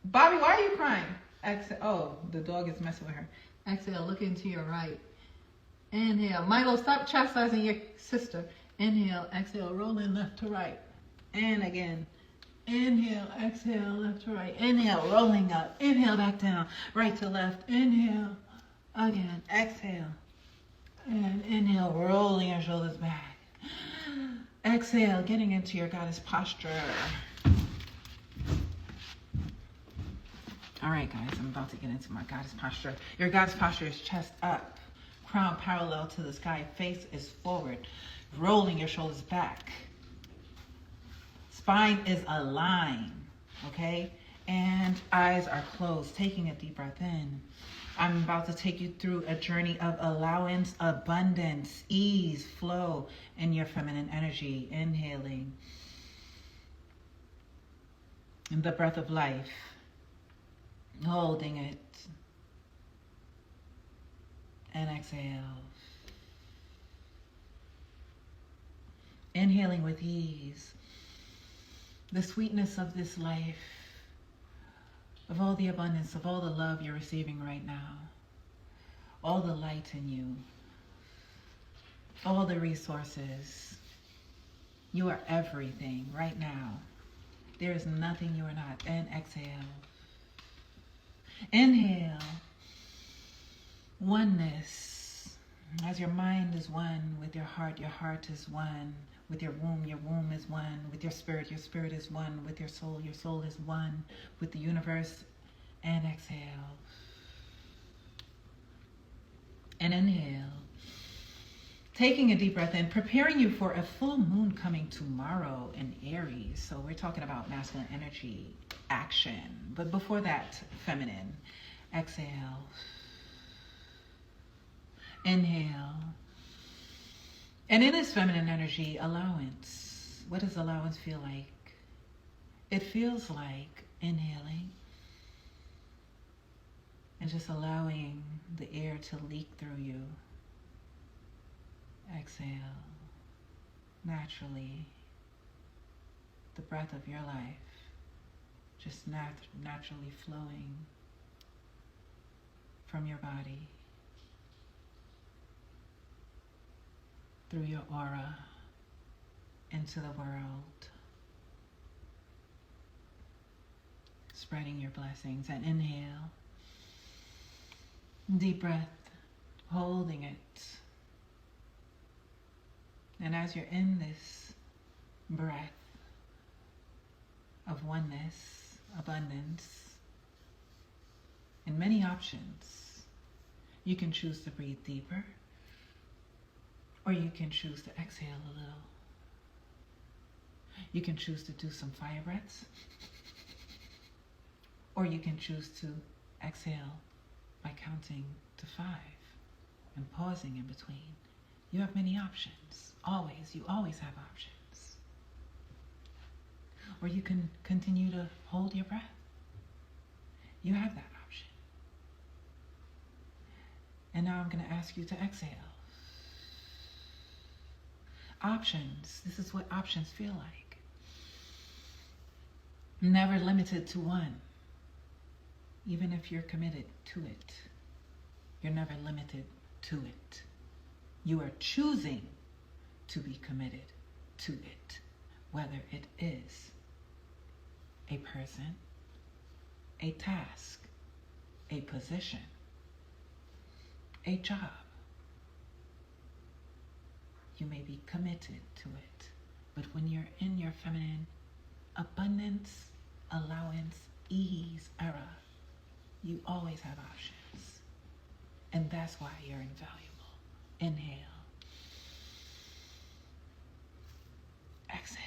Bobby, why are you crying? Exhale. Oh, the dog is messing with her. Exhale, looking to your right. Inhale. Milo, stop chastising your sister. Inhale, exhale, rolling left to right. And again. Inhale, exhale, left to right. Inhale, rolling up. Inhale, back down. Right to left. Inhale. Again. Exhale. And inhale, rolling your shoulders back. Exhale, getting into your goddess posture. All right, guys, I'm about to get into my goddess posture. Your goddess posture is chest up, crown parallel to the sky, face is forward, rolling your shoulders back. Spine is aligned, okay? And eyes are closed, taking a deep breath in. I'm about to take you through a journey of allowance, abundance, ease, flow in your feminine energy. Inhaling. In the breath of life. Holding it. And exhale. Inhaling with ease. The sweetness of this life, of all the abundance, of all the love you're receiving right now, all the light in you, all the resources. You are everything right now. There is nothing you are not. And exhale. Inhale. Oneness. As your mind is one with your heart is one. With your womb is one. With your spirit is one. With your soul is one. With the universe. And exhale. And inhale. Taking a deep breath in, preparing you for a full moon coming tomorrow in Aries. So we're talking about masculine energy, action. But before that, feminine. Exhale. Inhale. And in this feminine energy, allowance. What does allowance feel like? It feels like inhaling and just allowing the air to leak through you. Exhale. Naturally, the breath of your life just naturally flowing from your body through your aura into the world, spreading your blessings. And inhale, deep breath, holding it. And as you're in this breath of oneness, abundance, and many options, you can choose to breathe deeper, or you can choose to exhale a little. You can choose to do some fire breaths, or you can choose to exhale by counting to 5 and pausing in between. You have many options. You always have options. Or you can continue to hold your breath. You have that option. And now I'm going to ask you to exhale. Options. This is what options feel like. Never limited to one. Even if you're committed to it, you're never limited to it. You are choosing to be committed to it, whether it is a person, a task, a position, a job. You may be committed to it, but when you're in your feminine abundance, allowance, ease era, you always have options. And that's why you're invaluable. Inhale. Exhale.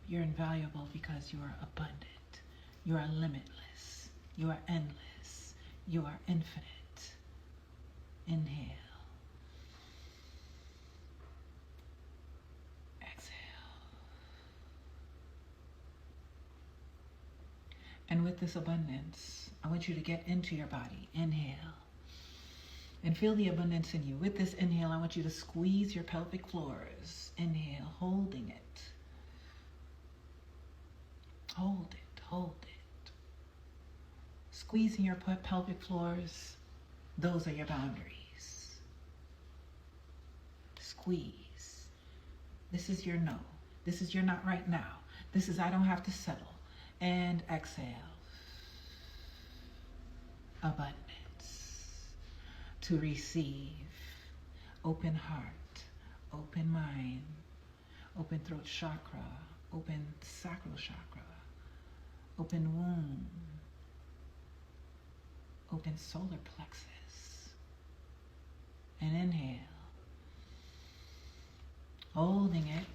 You're invaluable because you are abundant. You are limitless. You are endless. You are infinite. Inhale. Exhale. And with this abundance, I want you to get into your body. Inhale. And feel the abundance in you. With this inhale, I want you to squeeze your pelvic floors. Inhale, holding it. Hold it, hold it. Squeezing your pelvic floors, those are your boundaries. Squeeze. This is your no. This is your not right now. This is I don't have to settle. And exhale. Abundance. To receive, open heart, open mind, open throat chakra, open sacral chakra, open womb, open solar plexus, and inhale, holding it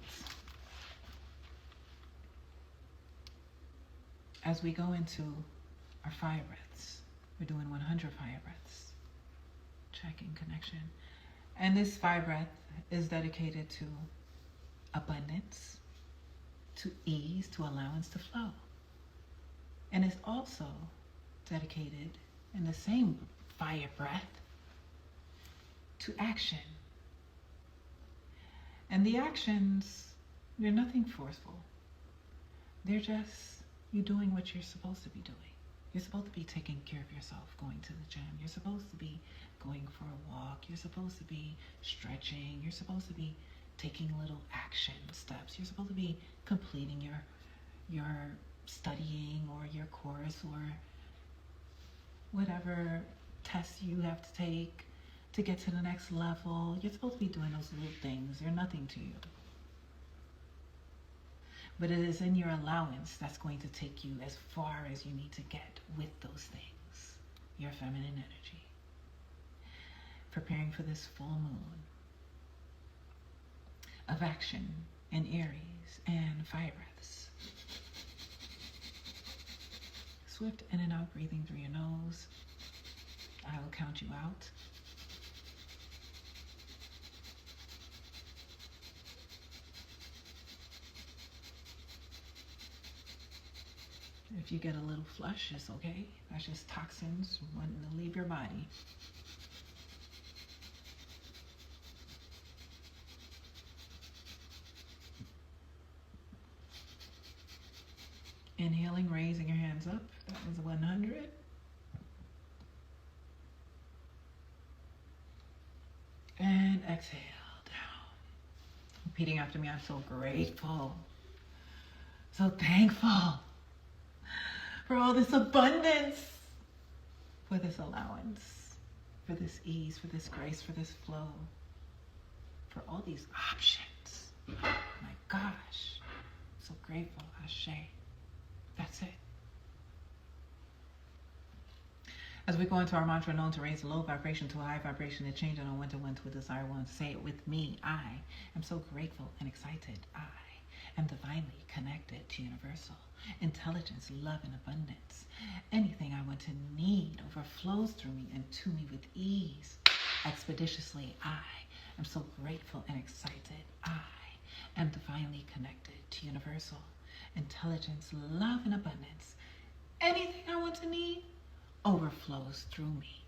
as we go into our fire breaths. We're doing 100 fire breaths. Checking connection. And this fire breath is dedicated to abundance, to ease, to allowance, to flow. And it's also dedicated in the same fire breath to action. And the actions, they're nothing forceful. They're just you doing what you're supposed to be doing. You're supposed to be taking care of yourself, going to the gym. You're supposed to be going for a walk. You're supposed to be stretching. You're supposed to be taking little action steps. You're supposed to be completing your studying or your course or whatever tests you have to take to get to the next level. You're supposed to be doing those little things. They're nothing to you. But it is in your allowance that's going to take you as far as you need to get with those things. Your feminine energy. Preparing for this full moon of action and Aries and fire breaths. Swift in and out, breathing through your nose. I will count you out. If you get a little flush, it's okay. That's just toxins wanting to leave your body. Inhaling, raising your hands up. That was 100. And exhale down. Repeating after me, I'm so grateful, so thankful for all this abundance, for this allowance, for this ease, for this grace, for this flow, for all these options. My gosh, so grateful. Ashe. That's it. As we go into our mantra known to raise a low vibration to a high vibration and change it on one to one to a desired one, say it with me. I am so grateful and excited. I am divinely connected to universal intelligence, love, and abundance. Anything I want to need overflows through me and to me with ease. Expeditiously, I am so grateful and excited. I am divinely connected to universal intelligence, love, and abundance. Anything I want to need overflows through me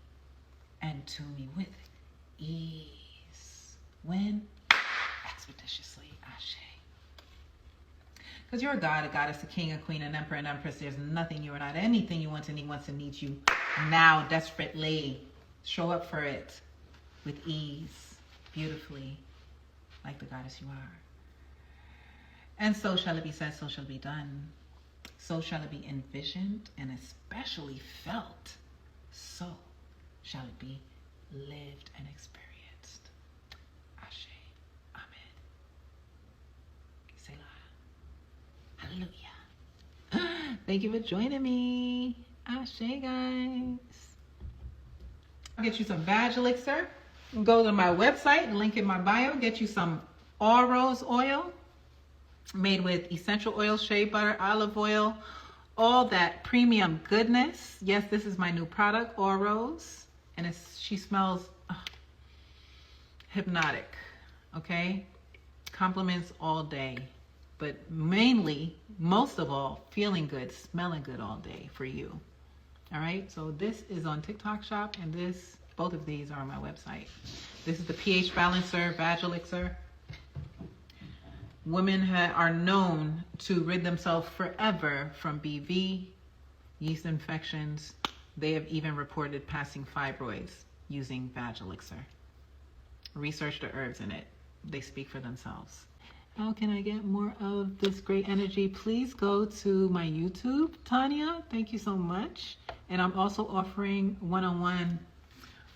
and to me with ease. When? Expeditiously. Ashe. Because you're a god, a goddess, a king, a queen, an emperor, an empress. There's nothing you are not. Anything you want to need wants to need you now, desperately. Show up for it with ease, beautifully, like the goddess you are. And so shall it be said, so shall it be done. So shall it be envisioned and especially felt. So shall it be lived and experienced. Ashe. Amen. Selah. Hallelujah. Thank you for joining me. Ashe, guys. I'll get you some Vag Elixir. Go to my website, link in my bio. Get you some All Rose oil made with essential oil, shea butter, olive oil, all that premium goodness. Yes, this is my new product, All Rose, and she smells hypnotic. Okay, compliments all day, but mainly, most of all, feeling good, smelling good all day for you. All right, so this is on TikTok Shop, and both of these are on my website. This is the pH Balancer Vag Elixir. Women are known to rid themselves forever from BV, yeast infections. They have even reported passing fibroids using Vag Elixir. Research the herbs in it. They speak for themselves. How can I get more of this great energy? Please go to my YouTube, Tanya. Thank you so much. And I'm also offering one-on-one.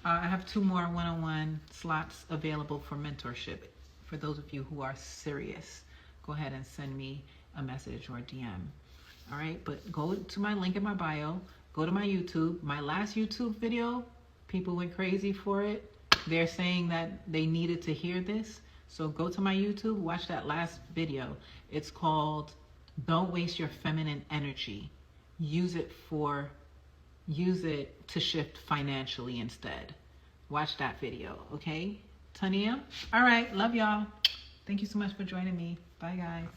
I have 2 more one-on-one slots available for mentorship. For those of you who are serious, go ahead and send me a message or a DM. All right, but go to my link in my bio, go to my YouTube. My last YouTube video, people went crazy for it. They're saying that they needed to hear this. So go to my YouTube, watch that last video. It's called Don't Waste Your Feminine Energy. Use it to shift financially instead. Watch that video, okay? Tania? All right, love y'all. Thank you so much for joining me. Bye, guys.